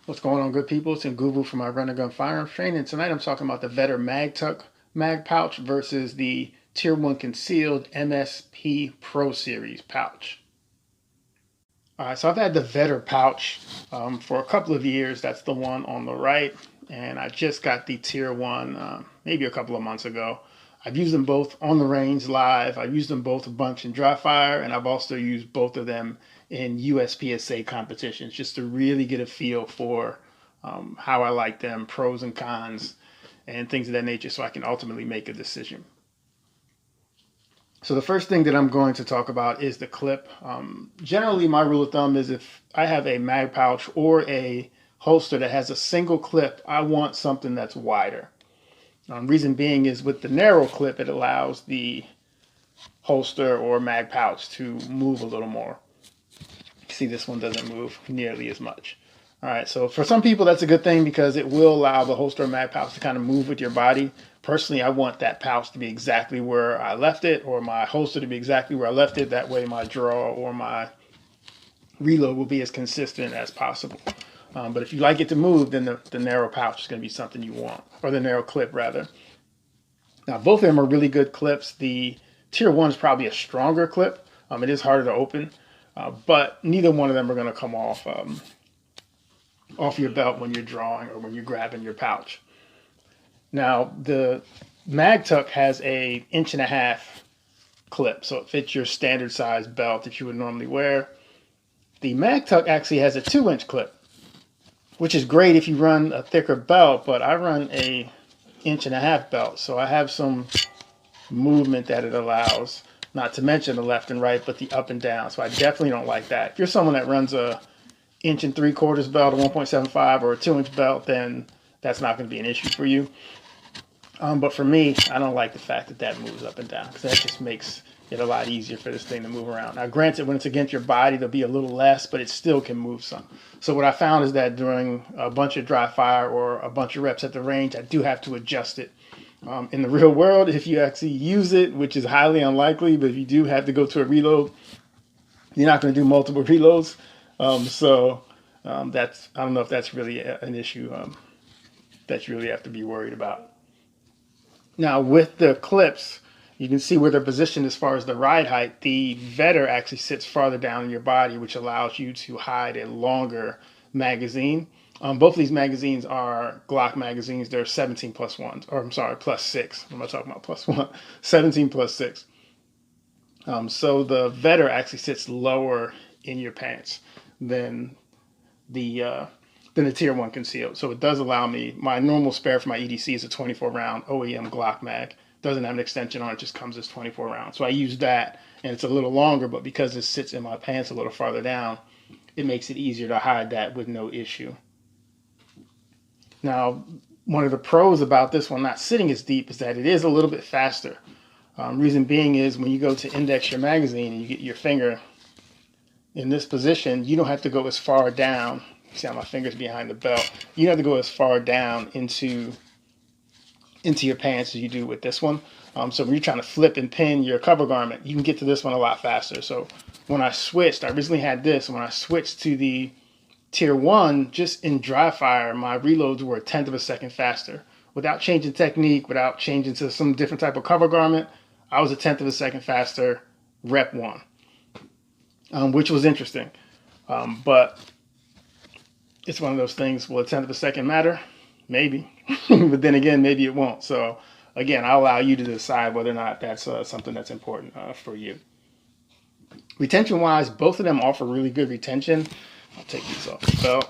What's going on, good people? It's Nguvu from my Run and Gun Firearms Training. Tonight I'm talking about the Vedder Magtuck mag pouch versus the Tier 1 Concealed MSP Pro Series pouch. Alright, so I've had the Vedder pouch for a couple of years. That's the one on the right. And I just got the Tier 1 maybe a couple of months ago. I've used them both on the range live. I've used them both a bunch in dry fire, and I've also used both of them in USPSA competitions just to really get a feel for how I like them, pros and cons, and things of that nature, so I can ultimately make a decision. So the first thing that I'm going to talk about is the clip. Generally, my rule of thumb is if I have a mag pouch or a holster that has a single clip, I want something that's wider. Reason being is with the narrow clip, it allows the holster or mag pouch to move a little more. See, this one doesn't move nearly as much. All right, so for some people, that's a good thing because it will allow the holster or mag pouch to kind of move with your body. Personally, I want that pouch to be exactly where I left it, or my holster to be exactly where I left it. That way my draw or my reload will be as consistent as possible. But if you like it to move, then the narrow pouch is going to be something you want, or the narrow clip rather. Now, both of them are really good clips. The Tier 1 is probably a stronger clip. It is harder to open, but neither one of them are going to come off your belt when you're drawing or when you're grabbing your pouch. Now, the Magtuck has a 1.5" clip, so it fits your standard size belt that you would normally wear. The Magtuck actually has a 2" clip, which is great if you run a thicker belt, but I run a 1.5" belt, so I have some movement that it allows, not to mention the left and right, but the up and down. So I definitely don't like that. If you're someone that runs a 1 3/4 belt, a 1.75, or a 2" belt, then that's not going to be an issue for you. But for me, I don't like the fact that that moves up and down, because that just makes it a lot easier for this thing to move around. Now, granted, when it's against your body, there'll be a little less, but it still can move some. So what I found is that during a bunch of dry fire or a bunch of reps at the range, I do have to adjust it. In the real world, if you actually use it, which is highly unlikely, but if you do have to go to a reload, you're not going to do multiple reloads. That's, I don't know if that's really an issue that you really have to be worried about. Now, with the clips, you can see where they're positioned as far as the ride height. The Vedder actually sits farther down in your body, which allows you to hide a longer magazine. Both of these magazines are Glock magazines. They're 17+1s, or I'm sorry, +6. What am I talking about? +1. 17+6. So the Vedder actually sits lower in your pants than the Tier 1 Concealed. So it does allow me, my normal spare for my EDC is a 24-round OEM Glock mag. Doesn't have an extension on it, just comes as 24 rounds. So I use that, and it's a little longer, but because it sits in my pants a little farther down, it makes it easier to hide that with no issue. Now, one of the pros about this one not sitting as deep is that it is a little bit faster. Reason being is when you go to index your magazine and you get your finger in this position, you don't have to go as far down. See how my finger's behind the belt? You don't have to go as far down into your pants as you do with this one. So when you're trying to flip and pin your cover garment, you can get to this one a lot faster. So when I switched, I originally had this, and when I switched to the Tier 1, just in dry fire, my reloads were 1/10 of a second faster. Without changing technique, without changing to some different type of cover garment, I was 1/10 of a second faster rep 1, which was interesting. But it's one of those things, will 1/10 of a second matter? Maybe. But then again, maybe it won't. So again, I'll allow you to decide whether or not that's something that's important for you. Retention wise, both of them offer really good retention. I'll take these off the belt.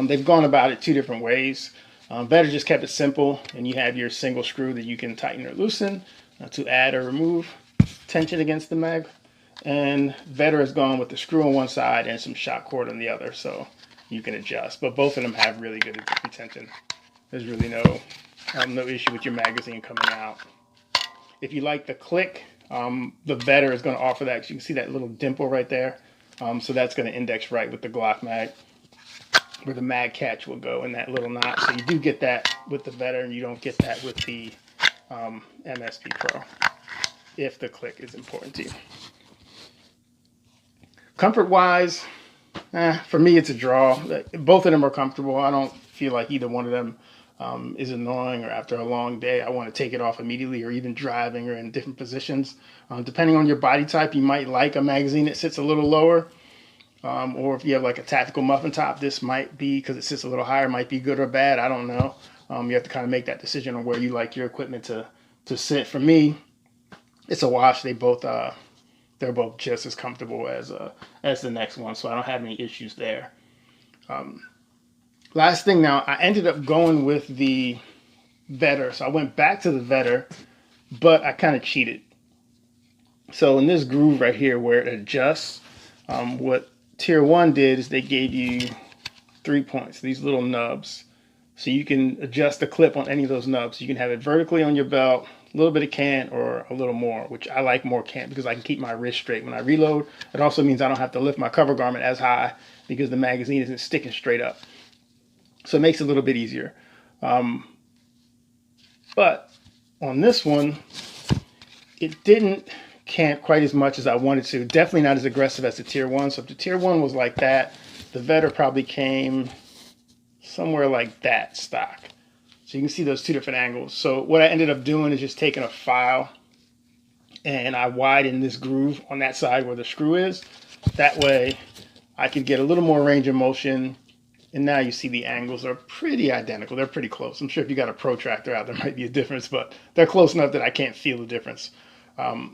They've gone about it 2 different ways. Vedder just kept it simple, and you have your single screw that you can tighten or loosen to add or remove tension against the mag. And Vedder has gone with the screw on one side and some shock cord on the other, so you can adjust. But both of them have really good retention. There's really no issue with your magazine coming out. If you like the click, the Vedder is going to offer that. You can see that little dimple right there. So that's going to index right with the Glock mag, where the mag catch will go in that little knot. So you do get that with the Vedder, and you don't get that with the MSP Pro, if the click is important to you. Comfort wise, For me, it's a draw. Both of them are comfortable. I don't feel like either one of them is annoying, or after a long day, I want to take it off immediately, or even driving or in different positions. Depending on your body type, you might like a magazine that sits a little lower. Or if you have like a tactical muffin top, this might be, because it sits a little higher, might be good or bad. I don't know. You have to kind of make that decision on where you like your equipment to sit. For me, it's a wash. They're both just as comfortable as the next one, so I don't have any issues there. Last thing now, I ended up going with the Vedder. So I went back to the Vedder, but I kind of cheated. So in this groove right here where it adjusts, what Tier 1 did is they gave you 3 points, these little nubs. So you can adjust the clip on any of those nubs. You can have it vertically on your belt, a little bit of cant, or a little more, which I like more cant because I can keep my wrist straight when I reload. It also means I don't have to lift my cover garment as high because the magazine isn't sticking straight up. So it makes it a little bit easier. But on this one, it didn't cant quite as much as I wanted to. Definitely not as aggressive as the Tier 1. So if the Tier 1 was like that, the Vedder probably came somewhere like that stock. So you can see those two different angles. So what I ended up doing is just taking a file and I widened this groove on that side where the screw is. That way I could get a little more range of motion. And now you see the angles are pretty identical. They're pretty close. I'm sure if you got a protractor out, there might be a difference, but they're close enough that I can't feel the difference.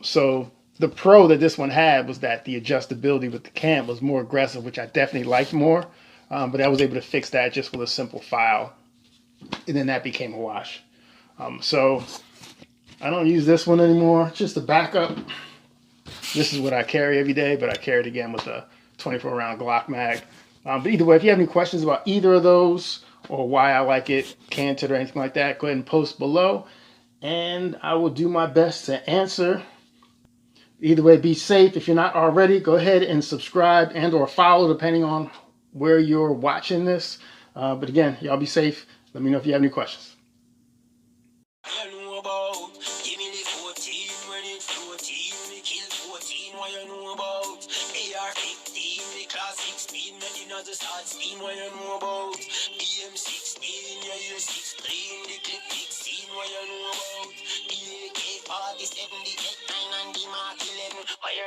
So the pro that this one had was that the adjustability with the cam was more aggressive, which I definitely liked more. But I was able to fix that just with a simple file. And then that became a wash. So I don't use this one anymore. Just a backup. This is what I carry every day, but I carry it again with a 24-round Glock mag. But either way, if you have any questions about either of those or why I like it canted or anything like that, go ahead and post below. And I will do my best to answer. Either way, be safe. If you're not already, go ahead and subscribe and or follow depending on where you're watching this. But again, y'all be safe. Let me know if you have any questions. Start steam, what you know about BM16, yeah, you're 16, the clip 16, what you know about the AK-47, the X9 and the Mark 11, what you